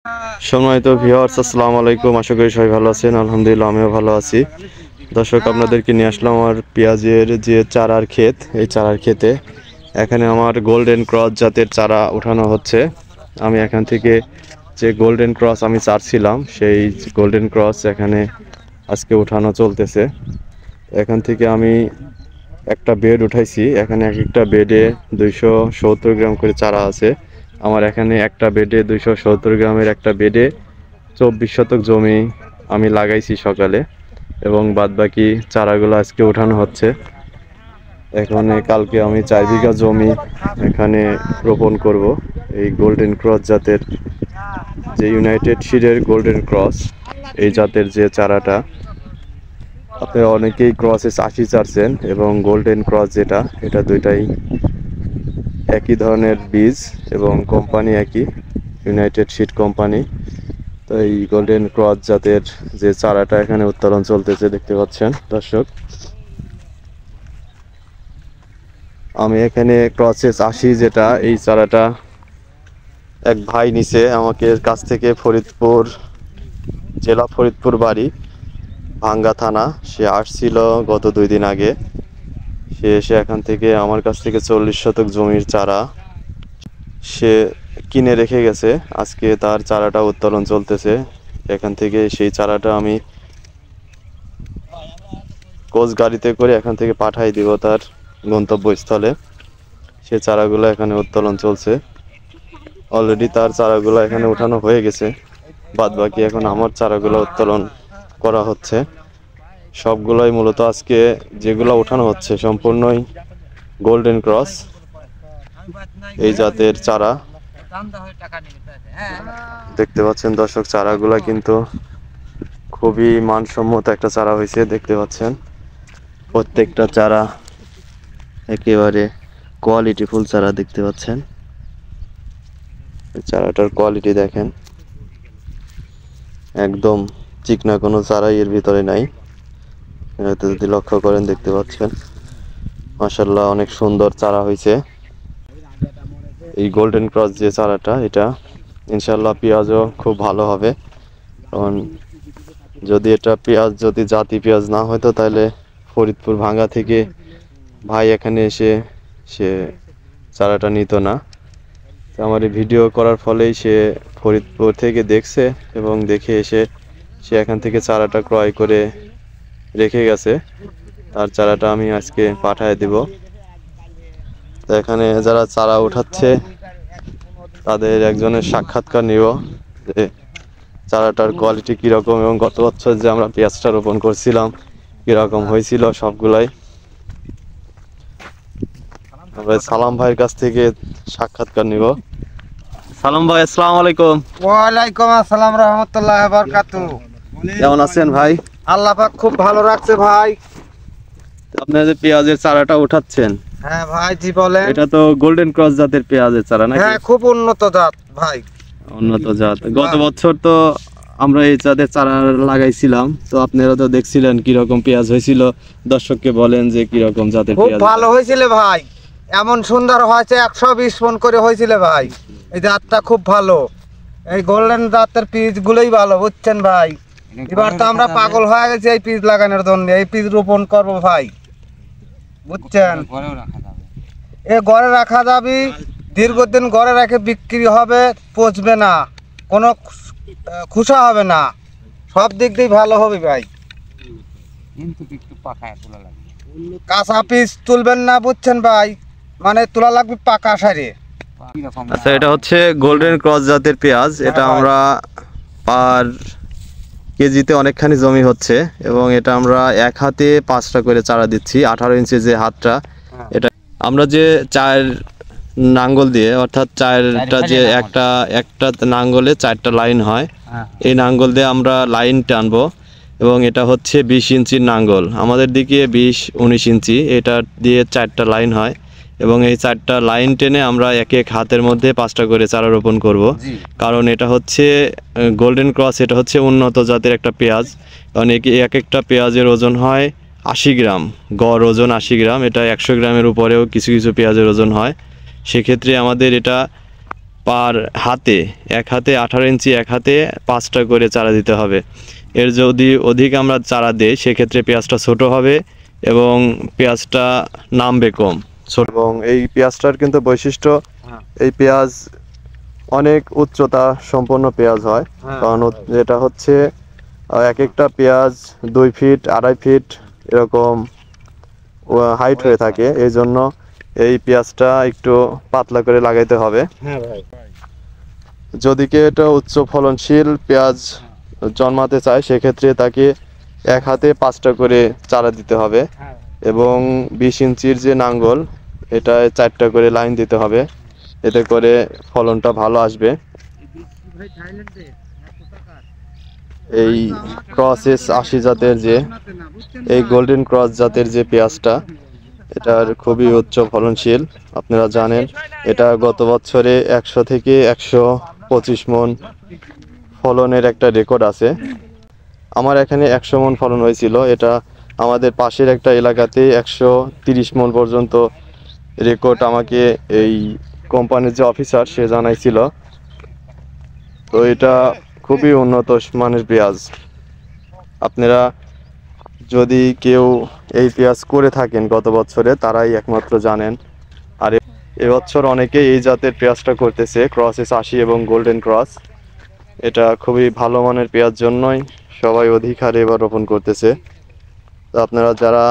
সম্মানিত ভিউয়ার্স, আসসালামু আলাইকুম। আশা করি সবাই ভালো আছেন। আলহামদুলিল্লাহ, আমিও ভালো আছি। দর্শক, আপনাদেরকে নিয়ে আসলাম আমার পেঁয়াজের যে চারার ক্ষেত, এই চারার ক্ষেতে এখানে আমার গোল্ডেন ক্রস জাতের চারা উঠানো হচ্ছে। আমি এখান থেকে যে গোল্ডেন ক্রস আমি চারছিলাম, সেই গোল্ডেন ক্রস এখানে আজকে উঠানো চলতেছে। এখান থেকে আমি একটা বেড উঠাইছি। এখানে এক একটা বেডে 270 গ্রাম করে চারা আছে। আমার এখানে একটা বেডে 270 গ্রামের একটা বেডে 24 শতক জমি আমি লাগাইছি সকালে, এবং বাদবাকি চারাগুলো আজকে উঠানো হচ্ছে। এখানে কালকে আমি 4 বিঘা জমি এখানে রোপণ করব এই গোল্ডেন ক্রস জাতের, যে ইউনাইটেড সিডের গোল্ডেন ক্রস এই জাতের যে চারাটা। আপনারা অনেকেই ক্রসে 80 চাচ্ছেন, এবং গোল্ডেন ক্রস যেটা, এটা দুইটাই একই ধরনের বীজ এবং কোম্পানি একই, ইউনাইটেড সিড কোম্পানি। তো এই গোল্ডেন ক্রস জাতের যে চারাটা এখানে উত্তোলন চলতেছে দেখতে পাচ্ছেন দর্শক। আমি এখানে ক্রসেস 80 যেটা, এই চারাটা এক ভাই নিছে আমাকে কাছ থেকে, ফরিদপুর জেলা, ফরিদপুর বাড়ি, ভাঙ্গা থানা। সে আসছিল গত 2 দিন আগে। সে এসে এখান থেকে আমার কাছ থেকে 40 শতক জমির চারা সে কিনে রেখে গেছে। আজকে তার চারাটা উত্তোলন চলতেছে। এখান থেকে সেই চারাটা আমি কোচ গাড়িতে করে এখান থেকে পাঠাই দিব তার গন্তব্যস্থলে। সে চারাগুলো এখানে উত্তোলন চলছে। অলরেডি তার চারাগুলো এখানে উঠানো হয়ে গেছে, বাদ বাকি এখন আমার চারাগুলো উত্তোলন করা হচ্ছে। সবগুলোই মূলত আজকে যেগুলো উঠানো হচ্ছে সম্পূর্ণই গোল্ডেন ক্রস এই জাতের চারা। দেখতে পাচ্ছেন দর্শক, চারাগুলা কিন্তু খুবই মানসম্মত একটা চারা হয়েছে। দেখতে পাচ্ছেন প্রত্যেকটা চারা একেবারে কোয়ালিটি ফুল চারা। দেখতে পাচ্ছেন চারাটার কোয়ালিটি দেখেন, একদম চিকনা কোনো চারাই এর ভিতরে নাই। যদি লক্ষ্য করেন দেখতে পাচ্ছেন মাশাআল্লাহ অনেক সুন্দর চারা হয়েছে এই গোল্ডেন ক্রস যে চারাটা। এটা ইনশাআল্লাহ পেঁয়াজও খুব ভালো হবে, কারণ যদি এটা পেঁয়াজ যদি জাতি পেঁয়াজ না হতো তাহলে ফরিদপুর ভাঙ্গা থেকে ভাই এখানে এসে সে চারাটা নিত না। তো আমার এই ভিডিও করার ফলেই সে ফরিদপুর থেকে দেখছে, এবং দেখে এসে সে এখান থেকে চারাটা ক্রয় করে রেখে গেছে। তার চারাটা আমি আজকে পাঠিয়ে দিব। তো এখানে যারা চারা উঠাচ্ছে তাদের একজনের সাক্ষাৎকার নিব, যে চারাটার কোয়ালিটি কীরকম, এবং গত বছর যে আমরা পেঁয়াজটা রোপণ করছিলাম কীরকম হয়েছিল সবগুলাই। আমরা সালাম ভাইয়ের কাছ থেকে সাক্ষাৎকার নিব। সালাম ভাই, আসসালামু আলাইকুম। ওয়ালাইকুম আসসালাম রাহমাতুল্লাহি ওয়া বারাকাতুহু। কেমন আছেন ভাই? আল্লাহ পাক খুব ভালো রাখছে ভাই। আপনারা যে পেঁয়াজের চারাটা উঠাচ্ছেন, হ্যাঁ ভাই, জি বলেন। এটা তো গোল্ডেন ক্রস জাতের পেঁয়াজের চারা নাকি? হ্যাঁ, খুব উন্নত জাত ভাই। উন্নত জাত। গত বছর তো আমরা এই জাতের চারা লাগাইছিলাম, তো আপনারা তো দেখছিলেন কিরকম পেঁয়াজ হয়েছিল। দর্শককে বলেন যে কিরকম জাতের খুব পেঁয়াজ। ভালো হয়েছিল ভাই, এমন সুন্দর হয়েছে, 120 মণ করে হয়েছিল ভাই। এই জাতটা খুব ভালো, এই গোল্ডেন জাতের বীজ গুলোই ভালো, বুঝছেন ভাই। এবার তো আমরা পাগল হয়ে গেছি এই বীজ লাগানোর জন্য, এই বীজ রোপণ করবো ভাই, বুঝছেন। এ ঘরে রাখা যাবে, দীর্ঘদিন ঘরে রেখে বিক্রি হবে, পচবে না, কোনো খুশা হবে না, সব দিক দিয়ে ভালো হবে ভাই। কিন্তু একটু পাকায় তোলা লাগবে, কাঁচা পিস তুলবেন না, বুঝছেন ভাই, মানে তোলা লাগবে পাকা সারে। আচ্ছা, এটা হচ্ছে গোল্ডেন ক্রস জাতের পেঁয়াজ। এটা আমরা পার কেজিতে অনেকখানি জমি হচ্ছে, এবং এটা আমরা এক হাতে 5টা করে চারা দিচ্ছি। 18 ইঞ্চি যে হাতটা, এটা আমরা যে 4 নাঙ্গল দিয়ে, অর্থাৎ 4টা যে একটা নাঙ্গলে 4টা লাইন হয়, এই নাঙ্গল দিয়ে আমরা লাইন টানবো। এবং এটা হচ্ছে 20 ইঞ্চির নাঙ্গল, আমাদের দিকে 20-19 ইঞ্চি, এটা দিয়ে 4টা লাইন হয়। এবং এই 4টা লাইন টেনে আমরা এক এক হাতের মধ্যে 5টা করে চারা রোপণ করব। কারণ এটা হচ্ছে গোল্ডেন ক্রস, এটা হচ্ছে উন্নত জাতের একটা পেঁয়াজ। কারণ এক একটা পেঁয়াজের ওজন হয় 80 গ্রাম, গড় ওজন 80 গ্রাম। এটা 100 গ্রামের উপরেও কিছু কিছু পেঁয়াজের ওজন হয়। সেক্ষেত্রে আমাদের এটা পার হাতে, এক হাতে 18 ইঞ্চি, এক হাতে 5টা করে চারা দিতে হবে। এর যদি অধিক আমরা চারা দিই সেক্ষেত্রে পেঁয়াজটা ছোট হবে এবং পেঁয়াজটা নামবে কম ছোট। এবং এই পেঁয়াজটার কিন্তু বৈশিষ্ট্য, এই পেঁয়াজ অনেক উচ্চতা সম্পন্ন পেঁয়াজ হয়, কারণ এটা হচ্ছে এক একটা পেঁয়াজ 2 ফিট 2.5 ফিট এরকম হাইট হয়ে থাকে। এই জন্য এই পেঁয়াজটা একটু পাতলা করে লাগাইতে হবে। যদি কেউ এটা উচ্চ ফলনশীল পেঁয়াজ জন্মাতে চায় সেক্ষেত্রে তাকে এক হাতে 5টা করে চারা দিতে হবে এবং 20 ইঞ্চির যে নাঙ্গল এটায় 4টা করে লাইন দিতে হবে, এতে করে ফলনটা ভালো আসবে। এই ক্রস এস 80 জাতের যে এই গোল্ডেন ক্রস জাতের যে পেঁয়াজটা, এটার খুবই উচ্চ ফলনশীল। আপনারা জানেন এটা গত বছরে 100 থেকে 125 মণ ফলনের একটা রেকর্ড আছে। আমার এখানে 100 মণ ফলন হয়েছিল। এটা আমাদের পাশের একটা এলাকাতে 130 মণ পর্যন্ত রেকর্ড আমাকে এই কোম্পানির যে অফিসার সে জানাইছিল। তো এটা খুবই উন্নত মানের পেঁয়াজ। আপনারা যদি কেউ এই পেঁয়াজ করে থাকেন গত বছরে, তারাই একমাত্র জানেন। আর এবছর অনেকেই এই জাতের পেঁয়াজটা করতেছে, ক্রস এস 80 এবং গোল্ডেন ক্রস। এটা খুবই ভালো মানের পেঁয়াজ জন্যই সবাই অধিক হারে এবার রোপণ করতেছে। তো আপনারা যারা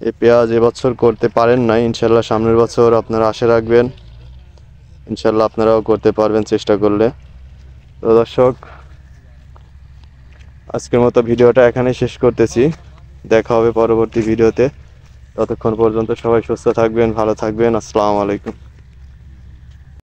এই পেঁয়াজ এবছর করতে পারেন না, ইনশাল্লাহ সামনের বছর আপনারা আশা রাখবেন, ইনশাল্লাহ আপনারাও করতে পারবেন চেষ্টা করলে। তো দর্শক, আজকের মতো ভিডিওটা এখানেই শেষ করতেছি। দেখা হবে পরবর্তী ভিডিওতে। ততক্ষণ পর্যন্ত সবাই সুস্থ থাকবেন, ভালো থাকবেন। আসসালামু আলাইকুম।